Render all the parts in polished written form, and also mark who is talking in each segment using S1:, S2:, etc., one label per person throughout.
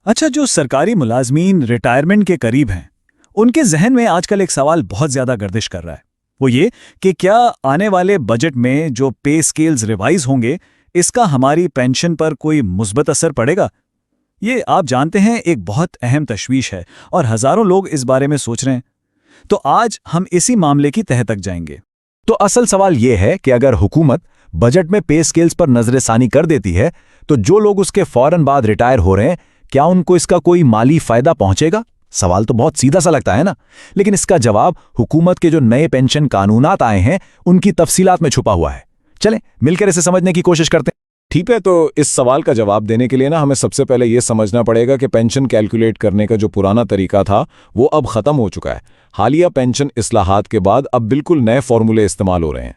S1: अच्छा, जो सरकारी मुलाजमीन रिटायरमेंट के करीब हैं, उनके जहन में आजकल एक सवाल बहुत ज्यादा गर्दिश कर रहा है। वो ये कि क्या आने वाले बजट में जो पे स्केल्स रिवाइज होंगे, इसका हमारी पेंशन पर कोई मुस्बत असर पड़ेगा? ये आप जानते हैं एक बहुत अहम तशवीश है और हजारों लोग इस बारे में सोच रहे हैं। तो आज हम इसी मामले की तह तक जाएंगे।
S2: तो असल सवाल यह है कि अगर हुकूमत बजट में पे स्केल्स पर नजरसानी कर देती है, तो जो लोग उसके फौरन बाद रिटायर हो रहे हैं, क्या उनको इसका कोई माली फायदा पहुंचेगा? सवाल तो बहुत सीधा सा लगता है ना, लेकिन इसका जवाब हुकूमत के जो नए पेंशन कानूनात आए हैं उनकी तफसीलात में छुपा हुआ है। चलें मिलकर इसे समझने की कोशिश करते हैं।
S3: ठीक है, तो इस सवाल का जवाब देने के लिए हमें सबसे पहले यह समझना पड़ेगा कि पेंशन कैलकुलेट करने का जो पुराना तरीका था वो अब खत्म हो चुका है। हालिया पेंशन इस्लाहात के बाद अब बिल्कुल नए फॉर्मूले इस्तेमाल हो रहे हैं,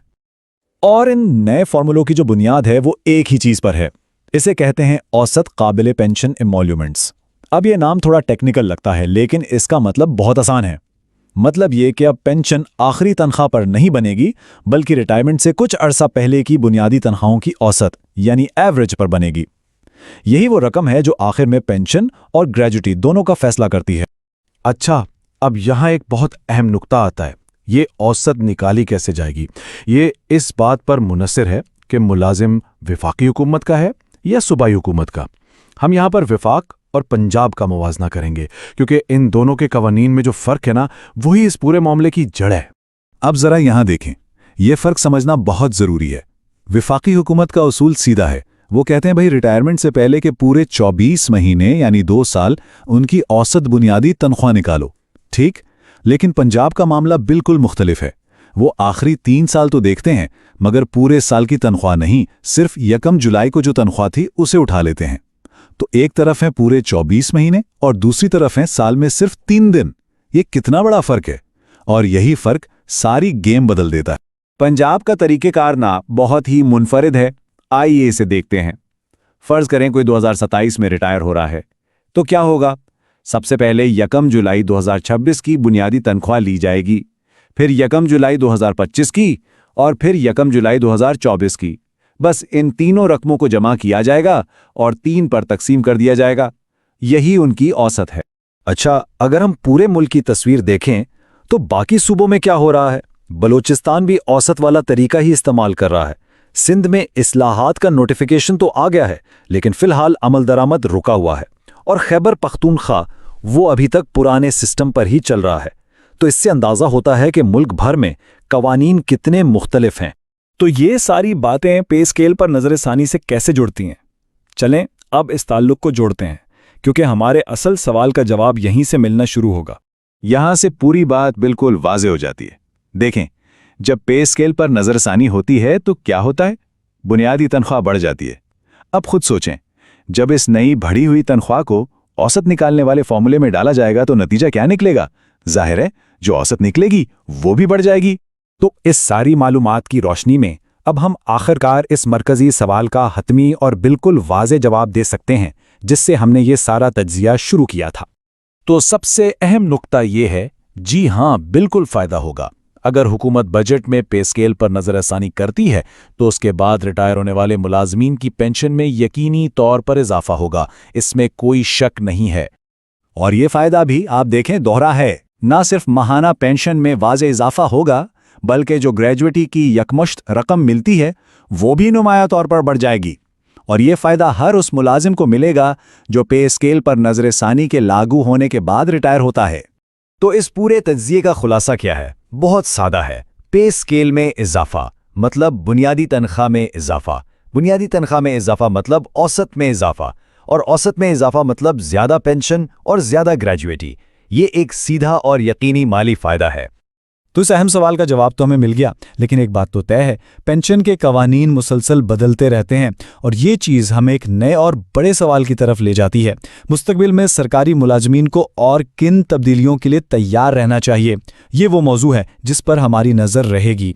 S2: और इन नए फॉर्मूलों की जो बुनियाद है वो एक ही चीज पर है। इसे कहते हैं औसत काबिल पेंशन एमोल्यूमेंट्स। अब ये नाम थोड़ा टेक्निकल लगता है, लेकिन इसका मतलब बहुत आसान है। मतलब ये कि अब पेंशन आखिरी तनख्वाह पर नहीं बनेगी, बल्कि रिटायरमेंट से कुछ अरसा पहले की बुनियादी तनख्वाहों की औसत यानी एवरेज पर बनेगी। यही वो रकम है जो आखिर में पेंशन और ग्रेजुटी दोनों का फैसला करती है।
S4: अच्छा, अब यहाँ एक बहुत अहम नुक्ता आता है। ये औसत निकाली कैसे जाएगी? ये इस बात पर मुनसर है कि मुलाजिम वफाकी हुकूमत का है या सूबाई हुकूमत का। हम यहाँ पर वफाक और पंजाब का मुवाजना करेंगे, क्योंकि इन दोनों के कवानीन में जो फ़र्क है ना, वही इस पूरे मामले की जड़ है।
S2: अब ज़रा यहाँ देखें, यह फ़र्क समझना बहुत ज़रूरी है। वफाकी हुकूमत का उसूल सीधा है। वो कहते हैं भाई, रिटायरमेंट से पहले के पूरे 24 महीने यानी 2 साल उनकी औसत बुनियादी तनख्वाह निकालो। ठीक, लेकिन पंजाब का मामला बिल्कुल मुख्तलिफ है। वो आखिरी 3 साल तो देखते हैं, मगर पूरे साल की तनख्वाह नहीं, सिर्फ 1 जुलाई को जो तनख्वाह थी उसे उठा लेते हैं। तो एक तरफ है पूरे 24 महीने और दूसरी तरफ है साल में सिर्फ 3 दिन। ये कितना बड़ा फर्क है, और यही फर्क सारी गेम बदल देता है।
S5: पंजाब का तरीक़ेकार ना बहुत ही मुनफरिद है। आइए इसे देखते हैं। फर्ज करें कोई 2027 में रिटायर हो रहा है, तो क्या होगा? सबसे पहले 1 जुलाई 2026 की बुनियादी तनख्वाह ली जाएगी, फिर 1 जुलाई 2025 की, और फिर 1 जुलाई 2024 की। बस इन तीनों रकमों को जमा किया जाएगा और 3 पर तकसीम कर दिया जाएगा। यही उनकी औसत है।
S2: अच्छा, अगर हम पूरे मुल्क की तस्वीर देखें तो बाकी सूबों में क्या हो रहा है? बलूचिस्तान भी औसत वाला तरीका ही इस्तेमाल कर रहा है। सिंध में इस्लाहात का नोटिफिकेशन तो आ गया है, लेकिन फिलहाल अमल दरामद रुका हुआ है। और खैबर पख्तूनख्वा वो अभी तक पुराने सिस्टम पर ही चल रहा है। तो इससे अंदाज़ा होता है कि मुल्क भर में कवानीन कितने मुख्तलिफ हैं।
S1: तो ये सारी बातें पे स्केल पर नजरसानी से कैसे जुड़ती हैं? चलें अब इस ताल्लुक को जोड़ते हैं, क्योंकि हमारे असल सवाल का जवाब यहीं से मिलना शुरू होगा।
S2: यहां से पूरी बात बिल्कुल वाज़ेह हो जाती है। देखें, जब पे स्केल पर नजरसानी होती है तो क्या होता है? बुनियादी तनख्वाह बढ़ जाती है। अब खुद सोचें, जब इस नई बढ़ी हुई तनख्वाह को औसत निकालने वाले फॉर्मूले में डाला जाएगा तो नतीजा क्या निकलेगा? जाहिर है, जो औसत निकलेगी वो भी बढ़ जाएगी।
S4: तो इस सारी मालूमात की रोशनी में अब हम आखिरकार इस मरकजी सवाल का हतमी और बिल्कुल वाज़ेह जवाब दे सकते हैं, जिससे हमने ये सारा तज्जिया शुरू किया था। तो सबसे अहम नुक्ता ये है, जी हाँ, बिल्कुल फ़ायदा होगा। अगर हुकूमत बजट में पे स्केल पर नज़रसानी करती है तो उसके बाद रिटायर होने वाले मुलाजमीन की पेंशन में यकीनी तौर पर इजाफा होगा, इसमें कोई शक नहीं है।
S2: और ये फ़ायदा भी आप देखें दोहरा है। ना सिर्फ माहाना पेंशन में वाज़ेह इजाफा होगा, बल्कि जो ग्रेजुएटी की यकमुश्त रकम मिलती है वो भी नुमाया तौर पर बढ़ जाएगी। और ये फ़ायदा हर उस मुलाजिम को मिलेगा जो पे स्केल पर नजरसानी के लागू होने के बाद रिटायर होता है।
S5: तो इस पूरे तज्जिए का खुलासा क्या है? बहुत सादा है। पे स्केल में इजाफा मतलब बुनियादी तनख्वाह में इजाफा, बुनियादी तनख्वाह में इजाफा मतलब औसत में इजाफा, और औसत में इजाफा मतलब ज़्यादा पेंशन और ज़्यादा ग्रेजुएटी। ये एक सीधा और यकीनी माली फ़ायदा है।
S1: तो इस अहम सवाल का जवाब तो हमें मिल गया, लेकिन एक बात तो तय है, पेंशन के कवानीन मुसलसल बदलते रहते हैं, और ये चीज़ हमें एक नए और बड़े सवाल की तरफ ले जाती है। मुस्तकबिल में सरकारी मुलाजमीन को और किन तब्दीलियों के लिए तैयार रहना चाहिए? ये वो मौजू है जिस पर हमारी नज़र रहेगी।